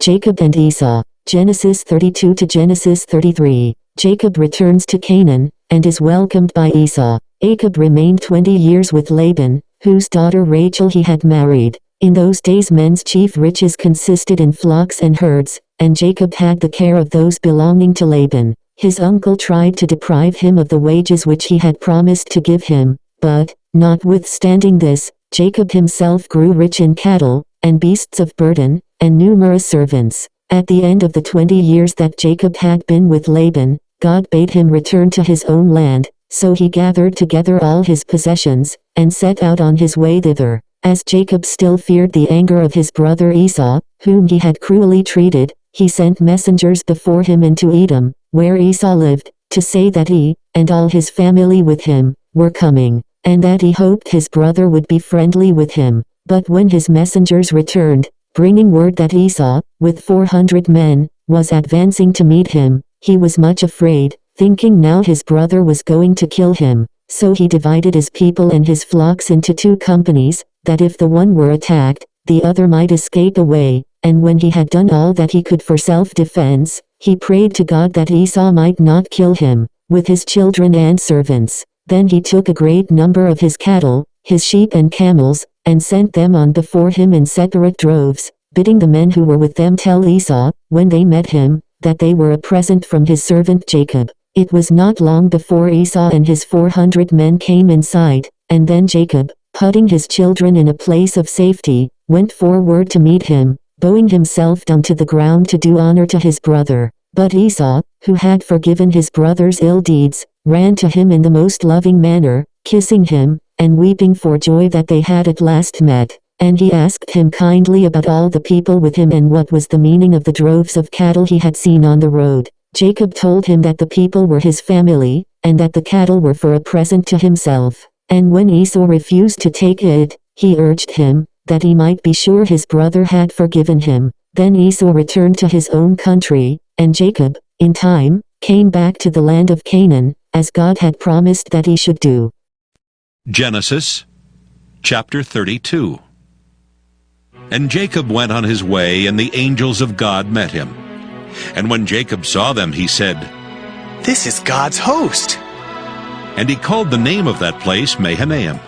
Jacob and Esau, Genesis 32 to Genesis 33. Jacob returns to Canaan, and is welcomed by Esau. Jacob remained 20 years with Laban, whose daughter Rachel he had married. In those days men's chief riches consisted in flocks and herds, and Jacob had the care of those belonging to Laban. His uncle tried to deprive him of the wages which he had promised to give him, but, notwithstanding this, Jacob himself grew rich in cattle, and beasts of burden, and numerous servants. At the end of the 20 years that Jacob had been with Laban, God bade him return to his own land, so he gathered together all his possessions, and set out on his way thither. As Jacob still feared the anger of his brother Esau, whom he had cruelly treated, he sent messengers before him into Edom, where Esau lived, to say that he, and all his family with him, were coming, and that he hoped his brother would be friendly with him. But when his messengers returned, bringing word that Esau, with 400 men, was advancing to meet him, he was much afraid, thinking now his brother was going to kill him. So he divided his people and his flocks into 2 companies, that if the one were attacked, the other might escape away. And when he had done all that he could for self-defense, he prayed to God that Esau might not kill him, with his children and servants. Then he took a great number of his cattle, his sheep and camels, and sent them on before him in separate droves, bidding the men who were with them tell Esau, when they met him, that they were a present from his servant Jacob. It was not long before Esau and his 400 men came in sight, and then Jacob, putting his children in a place of safety, went forward to meet him, bowing himself down to the ground to do honor to his brother. But Esau, who had forgiven his brother's ill deeds, ran to him in the most loving manner, kissing him, and weeping for joy that they had at last met. And he asked him kindly about all the people with him and what was the meaning of the droves of cattle he had seen on the road. Jacob told him that the people were his family, and that the cattle were for a present to himself. And when Esau refused to take it, he urged him, that he might be sure his brother had forgiven him. Then Esau returned to his own country, and Jacob, in time, came back to the land of Canaan, as God had promised that he should do. Genesis chapter 32. And Jacob went on his way, and the angels of God met him. And when Jacob saw them, he said, "This is God's host." And he called the name of that place Mahanaim.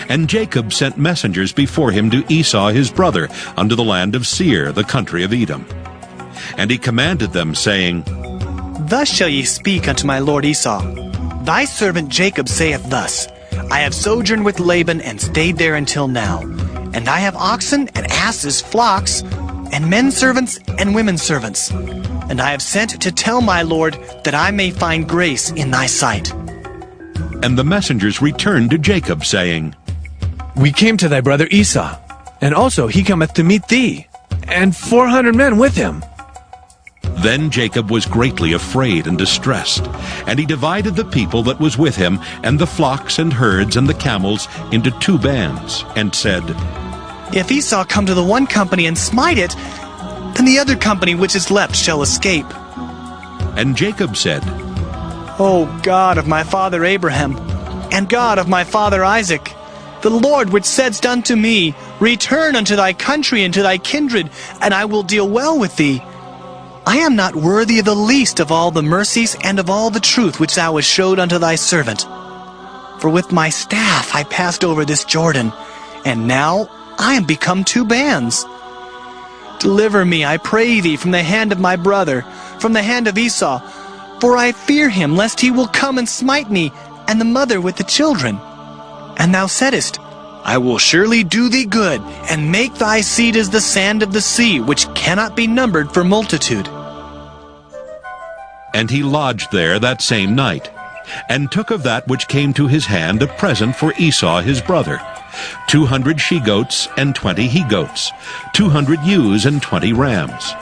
And Jacob sent messengers before him to Esau his brother, unto the land of Seir, the country of Edom. And he commanded them, saying, "Thus shall ye speak unto my lord Esau. Thy servant Jacob saith thus, I have sojourned with Laban, and stayed there until now. And I have oxen and asses, flocks, and men servants and women servants. And I have sent to tell my lord, that I may find grace in thy sight." And the messengers returned to Jacob, saying, We came to thy brother Esau, and also he cometh to meet thee, and 400 men with him. Then Jacob was greatly afraid and distressed, and he divided the people that was with him, and the flocks and herds and the camels, into 2 bands, and said, If Esau come to the one company and smite it, then the other company which is left shall escape. And Jacob said, O God of my father Abraham, and God of my father Isaac, the Lord which saidst unto me, Return unto thy country and to thy kindred, and I will deal well with thee. I am not worthy of the least of all the mercies and of all the truth which thou hast showed unto thy servant. For with my staff I passed over this Jordan, and now I am become 2 bands. Deliver me, I pray thee, from the hand of my brother, from the hand of Esau, for I fear him, lest he will come and smite me, and the mother with the children. And thou saidst, I will surely do thee good, and make thy seed as the sand of the sea, which cannot be numbered for multitude. And he lodged there that same night, and took of that which came to his hand a present for Esau his brother, 200 she-goats and 20 he-goats, 200 ewes and 20 rams,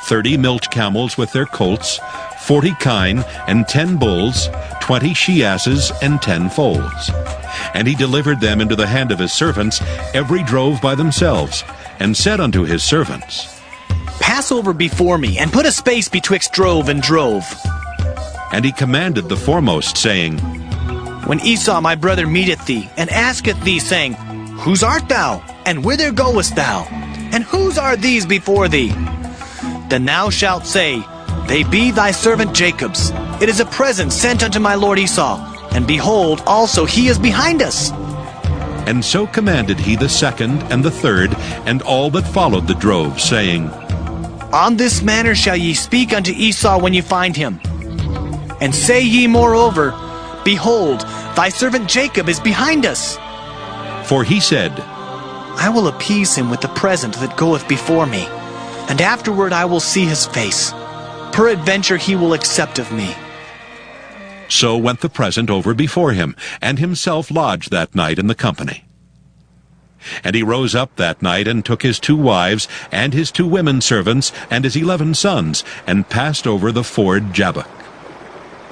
30 milch camels with their colts, 40 kine and 10 bulls, 20 she-asses and 10 foals. And he delivered them into the hand of his servants, every drove by themselves, and said unto his servants, Pass over before me, and put a space betwixt drove and drove. And he commanded the foremost, saying, When Esau my brother meeteth thee, and asketh thee, saying, Whose art thou? And whither goest thou? And whose are these before thee? then thou shalt say, They be thy servant Jacob's. It is a present sent unto my lord Esau, and behold, also he is behind us. And so commanded he the second and the third, and all that followed the drove, saying, On this manner shall ye speak unto Esau when ye find him. And say ye moreover, Behold, thy servant Jacob is behind us. For he said, I will appease him with the present that goeth before me, and afterward I will see his face. Peradventure he will accept of me. So went the present over before him, and himself lodged that night in the company. And he rose up that night, and took his 2 wives, and his 2 women servants, and his 11 sons, and passed over the ford Jabbok.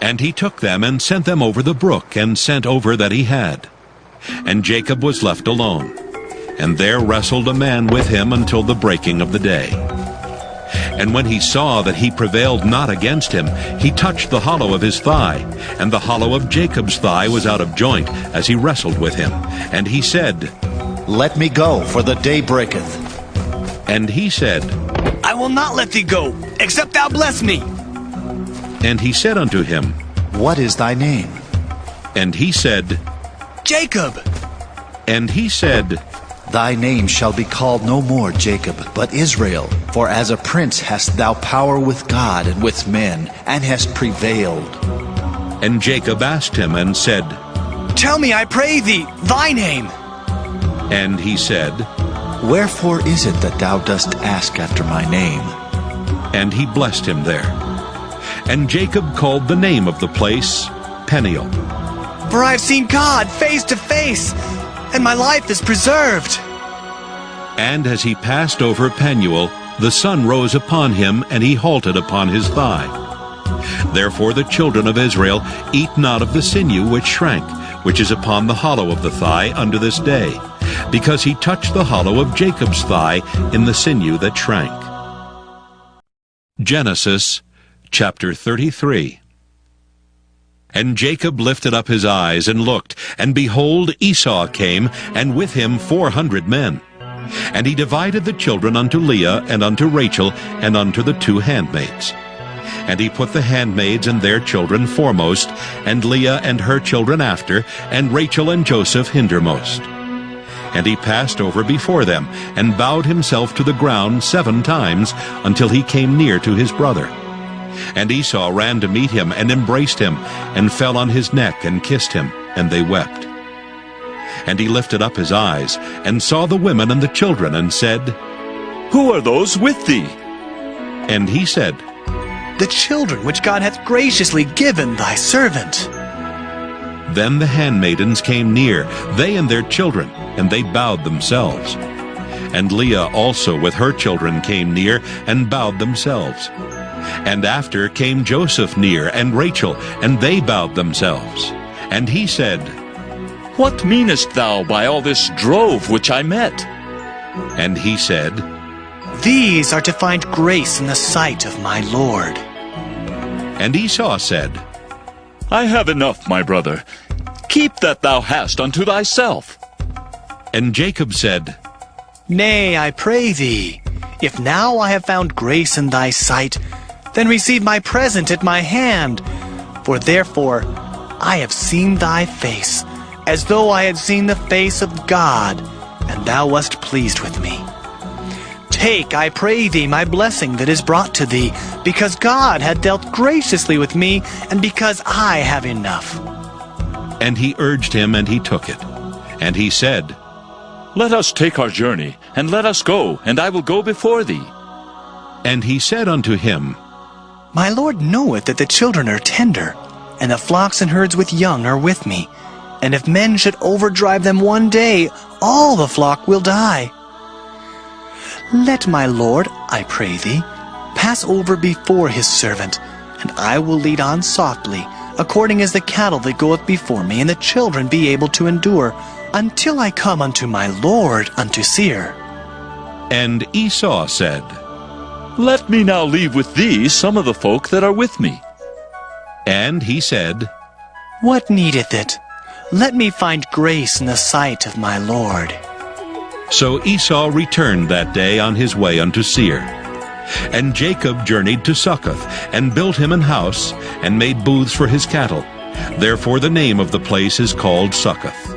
And he took them, and sent them over the brook, and sent over that he had. And Jacob was left alone, and there wrestled a man with him until the breaking of the day. And when he saw that he prevailed not against him, he touched the hollow of his thigh, and the hollow of Jacob's thigh was out of joint, as he wrestled with him. And he said, Let me go, for the day breaketh. And he said, I will not let thee go, except thou bless me. And he said unto him, What is thy name? And he said, Jacob. And he said, Thy name shall be called no more Jacob, but Israel. For as a prince hast thou power with God and with men, and hast prevailed. And Jacob asked him and said, Tell me, I pray thee, thy name. And he said, Wherefore is it that thou dost ask after my name? And he blessed him there. And Jacob called the name of the place Peniel. For I have seen God face to face, and my life is preserved. And as he passed over Penuel, the sun rose upon him, and he halted upon his thigh. Therefore the children of Israel eat not of the sinew which shrank, which is upon the hollow of the thigh unto this day, because he touched the hollow of Jacob's thigh in the sinew that shrank. Genesis chapter 33. And Jacob lifted up his eyes and looked, and behold, Esau came, and with him 400 men. And he divided the children unto Leah, and unto Rachel, and unto the 2 handmaids. And he put the handmaids and their children foremost, and Leah and her children after, and Rachel and Joseph hindermost. And he passed over before them, and bowed himself to the ground 7 times, until he came near to his brother. And Esau ran to meet him, and embraced him, and fell on his neck, and kissed him, and they wept. And he lifted up his eyes, and saw the women and the children, and said, Who are those with thee? And he said, The children which God hath graciously given thy servant. Then the handmaidens came near, they and their children, and they bowed themselves. And Leah also with her children came near, and bowed themselves. And after came Joseph near, and Rachel, and they bowed themselves. And he said, What meanest thou by all this drove which I met? And he said, These are to find grace in the sight of my Lord. And Esau said, I have enough, my brother. Keep that thou hast unto thyself. And Jacob said, Nay, I pray thee, if now I have found grace in thy sight, then receive my present at my hand. For therefore I have seen thy face, as though I had seen the face of God, and thou wast pleased with me. Take, I pray thee, my blessing that is brought to thee, because God hath dealt graciously with me, and because I have enough. And he urged him, and he took it. And he said, Let us take our journey, and let us go, and I will go before thee. And he said unto him, My Lord knoweth that the children are tender, and the flocks and herds with young are with me. And if men should overdrive them one day, all the flock will die. Let my Lord, I pray thee, pass over before his servant, and I will lead on softly, according as the cattle that goeth before me, and the children be able to endure, until I come unto my Lord unto Seir. And Esau said, Let me now leave with thee some of the folk that are with me. And he said, What needeth it? Let me find grace in the sight of my Lord. So Esau returned that day on his way unto Seir. And Jacob journeyed to Succoth, and built him an house, and made booths for his cattle. Therefore the name of the place is called Succoth.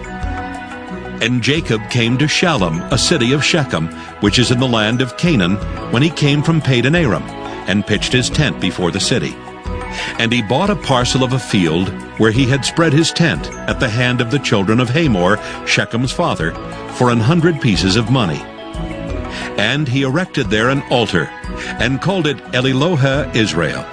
And Jacob came to Shalem, a city of Shechem, which is in the land of Canaan, when he came from Padan Aram, and pitched his tent before the city. And he bought a parcel of a field where he had spread his tent at the hand of the children of Hamor, Shechem's father, for 100 pieces of money. And he erected there an altar, and called it Elilohe Israel.